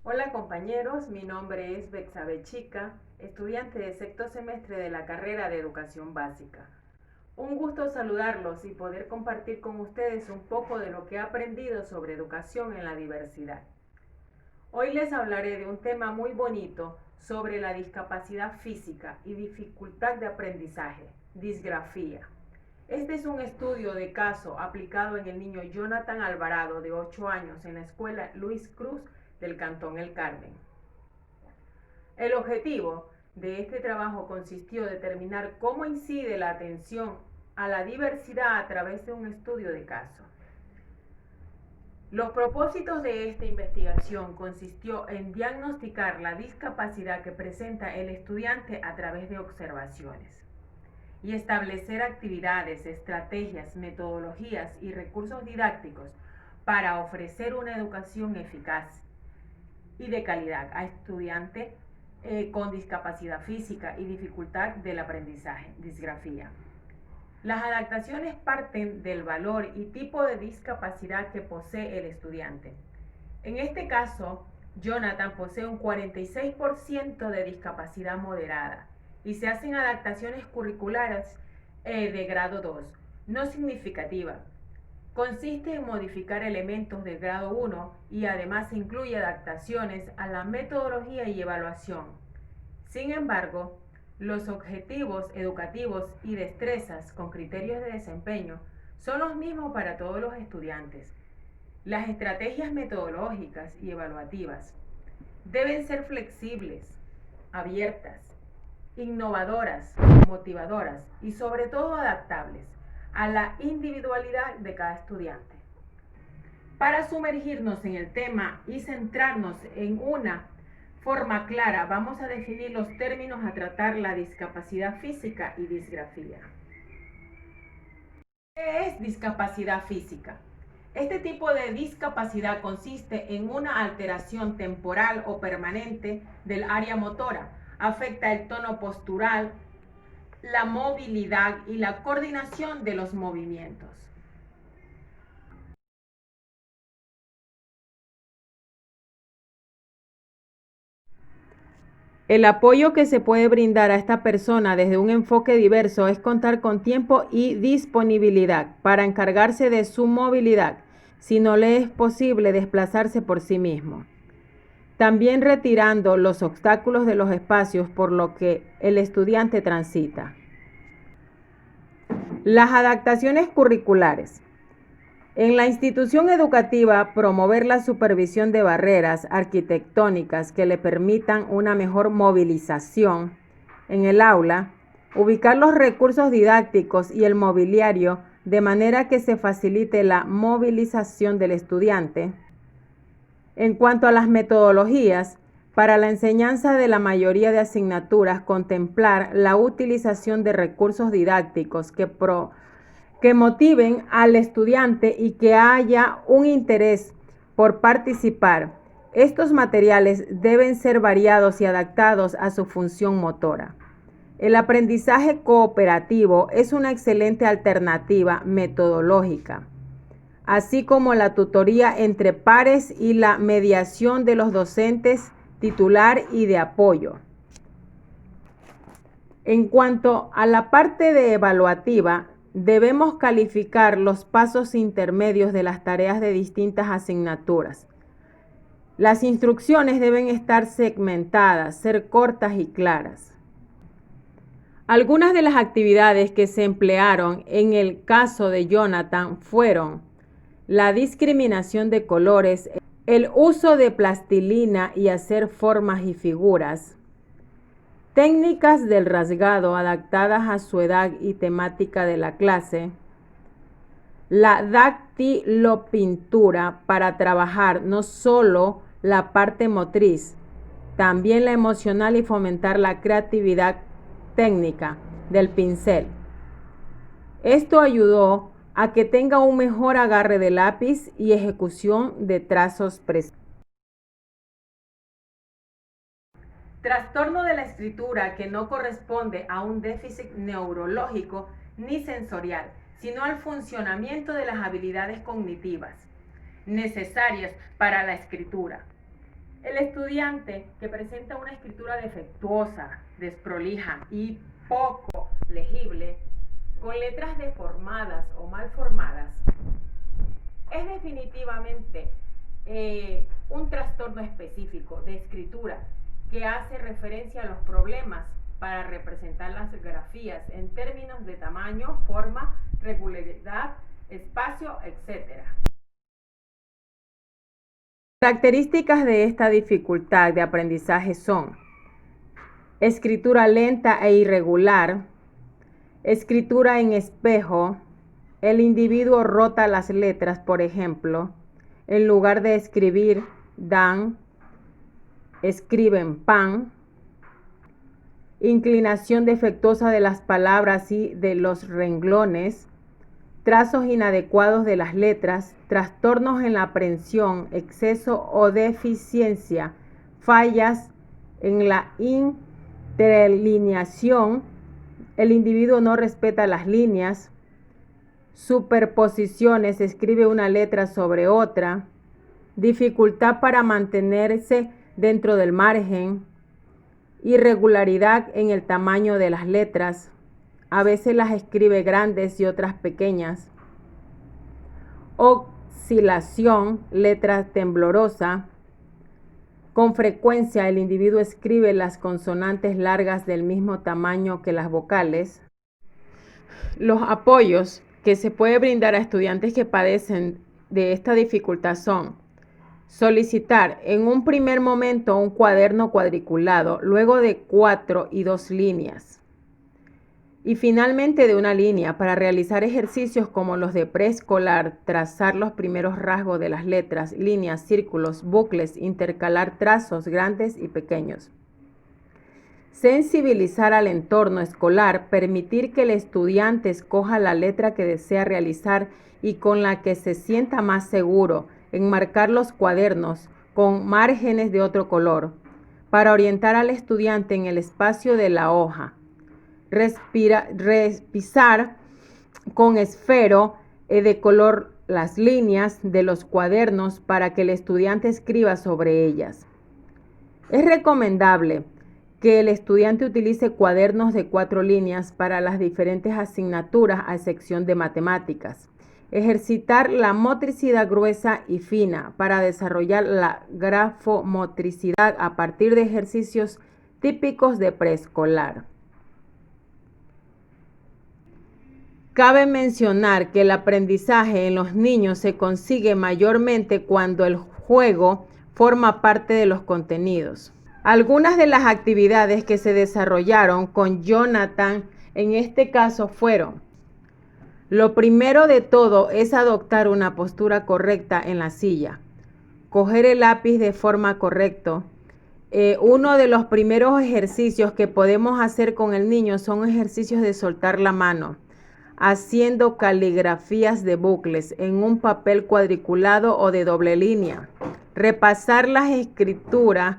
Hola compañeros, mi nombre es Bexabe Chica, estudiante de sexto semestre de la carrera de Educación Básica. Un gusto saludarlos y poder compartir con ustedes un poco de lo que he aprendido sobre educación en la diversidad. Hoy les hablaré de un tema muy bonito sobre la discapacidad física y dificultad de aprendizaje, disgrafía. Este es un estudio de caso aplicado en el niño Jonathan Alvarado, de 8 años, en la escuela Luis Cruz del Cantón El Carmen. El objetivo de este trabajo consistió en determinar cómo incide la atención a la diversidad a través de un estudio de caso. Los propósitos de esta investigación consistió en diagnosticar la discapacidad que presenta el estudiante a través de observaciones y establecer actividades, estrategias, metodologías y recursos didácticos para ofrecer una educación eficaz y de calidad a estudiantes con discapacidad física y dificultad del aprendizaje, disgrafía. Las adaptaciones parten del valor y tipo de discapacidad que posee el estudiante. En este caso, Jonathan posee un 46% de discapacidad moderada y se hacen adaptaciones curriculares de grado 2, no significativa. Consiste en modificar elementos del grado 1 y además incluye adaptaciones a la metodología y evaluación. Sin embargo, los objetivos educativos y destrezas con criterios de desempeño son los mismos para todos los estudiantes. Las estrategias metodológicas y evaluativas deben ser flexibles, abiertas, innovadoras, motivadoras y sobre todo adaptables a la individualidad de cada estudiante. Para sumergirnos en el tema y centrarnos en una forma clara, vamos a definir los términos a tratar: la discapacidad física y disgrafía. ¿Qué es discapacidad física? Este tipo de discapacidad consiste en una alteración temporal o permanente del área motora. Afecta el tono postural, la movilidad y la coordinación de los movimientos. El apoyo que se puede brindar a esta persona desde un enfoque diverso es contar con tiempo y disponibilidad para encargarse de su movilidad, si no le es posible desplazarse por sí mismo. También retirando los obstáculos de los espacios por los que el estudiante transita. Las adaptaciones curriculares. En la institución educativa, promover la supervisión de barreras arquitectónicas que le permitan una mejor movilización en el aula, ubicar los recursos didácticos y el mobiliario de manera que se facilite la movilización del estudiante. En cuanto a las metodologías, para la enseñanza de la mayoría de asignaturas, contemplar la utilización de recursos didácticos que motiven al estudiante y que haya un interés por participar. Estos materiales deben ser variados y adaptados a su función motora. El aprendizaje cooperativo es una excelente alternativa metodológica, así como la tutoría entre pares y la mediación de los docentes titular y de apoyo. En cuanto a la parte de evaluativa, debemos calificar los pasos intermedios de las tareas de distintas asignaturas. Las instrucciones deben estar segmentadas, ser cortas y claras. Algunas de las actividades que se emplearon en el caso de Jonathan fueron la discriminación de colores, el uso de plastilina y hacer formas y figuras, técnicas del rasgado adaptadas a su edad y temática de la clase, la dactilopintura para trabajar no solo la parte motriz, también la emocional y fomentar la creatividad técnica del pincel. Esto ayudó a que tenga un mejor agarre de lápiz y ejecución de trazos precisos. Trastorno de la escritura que no corresponde a un déficit neurológico ni sensorial, sino al funcionamiento de las habilidades cognitivas necesarias para la escritura. El estudiante que presenta una escritura defectuosa, desprolija y poco legible, con letras deformadas o mal formadas, es definitivamente un trastorno específico de escritura que hace referencia a los problemas para representar las grafías en términos de tamaño, forma, regularidad, espacio, etc. Características de esta dificultad de aprendizaje son escritura lenta e irregular, escritura en espejo, el individuo rota las letras, por ejemplo, en lugar de escribir dan, escriben pan, inclinación defectuosa de las palabras y de los renglones, trazos inadecuados de las letras, trastornos en la aprehensión, exceso o deficiencia, fallas en la interlineación, el individuo no respeta las líneas, superposiciones, escribe una letra sobre otra, dificultad para mantenerse dentro del margen, irregularidad en el tamaño de las letras, a veces las escribe grandes y otras pequeñas, oscilación, letra temblorosa, con frecuencia el individuo escribe las consonantes largas del mismo tamaño que las vocales. Los apoyos que se puede brindar a estudiantes que padecen de esta dificultad son solicitar en un primer momento un cuaderno cuadriculado, luego de 4 y 2 líneas y finalmente de una línea para realizar ejercicios como los de preescolar, trazar los primeros rasgos de las letras, líneas, círculos, bucles, intercalar trazos grandes y pequeños. Sensibilizar al entorno escolar, permitir que el estudiante escoja la letra que desea realizar y con la que se sienta más seguro, enmarcar los cuadernos con márgenes de otro color, para orientar al estudiante en el espacio de la hoja. Repisar con esfero de color las líneas de los cuadernos para que el estudiante escriba sobre ellas. Es recomendable que el estudiante utilice cuadernos de 4 líneas para las diferentes asignaturas a excepción de matemáticas. Ejercitar la motricidad gruesa y fina para desarrollar la grafomotricidad a partir de ejercicios típicos de preescolar. Cabe mencionar que el aprendizaje en los niños se consigue mayormente cuando el juego forma parte de los contenidos. Algunas de las actividades que se desarrollaron con Jonathan en este caso fueron: lo primero de todo es adoptar una postura correcta en la silla, coger el lápiz de forma correcta. Uno de los primeros ejercicios que podemos hacer con el niño son ejercicios de soltar la mano, haciendo caligrafías de bucles en un papel cuadriculado o de doble línea, repasar las escrituras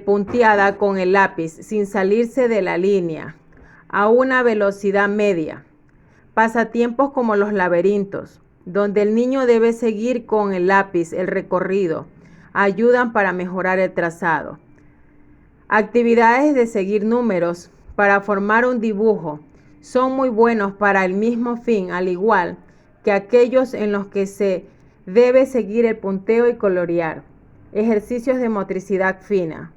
punteada con el lápiz sin salirse de la línea a una velocidad media. Pasatiempos como los laberintos, donde el niño debe seguir con el lápiz el recorrido, ayudan para mejorar el trazado. Actividades de seguir números para formar un dibujo son muy buenos para el mismo fin, al igual que aquellos en los que se debe seguir el punteo y colorear. Ejercicios de motricidad fina.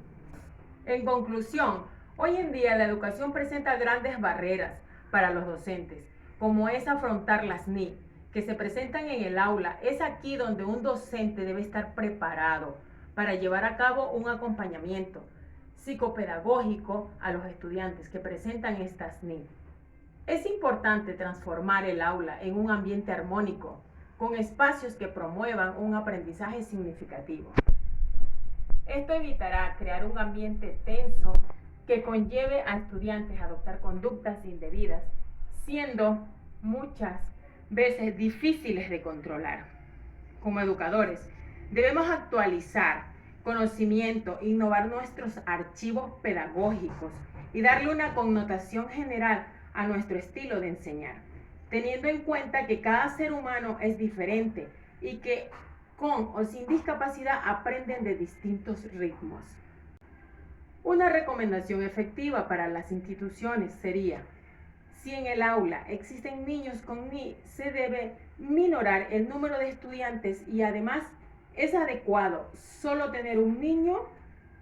En conclusión, hoy en día la educación presenta grandes barreras para los docentes, como es afrontar las NI, que se presentan en el aula. Es aquí donde un docente debe estar preparado para llevar a cabo un acompañamiento psicopedagógico a los estudiantes que presentan estas NI. Es importante transformar el aula en un ambiente armónico, con espacios que promuevan un aprendizaje significativo. Esto evitará crear un ambiente tenso que conlleve a estudiantes a adoptar conductas indebidas, siendo muchas veces difíciles de controlar. Como educadores, debemos actualizar conocimiento, innovar nuestros archivos pedagógicos y darle una connotación general a nuestro estilo de enseñar, teniendo en cuenta que cada ser humano es diferente y que con o sin discapacidad aprenden de distintos ritmos. Una recomendación efectiva para las instituciones sería: si en el aula existen niños con NI, se debe minorar el número de estudiantes y además es adecuado solo tener un niño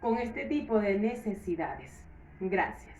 con este tipo de necesidades. Gracias.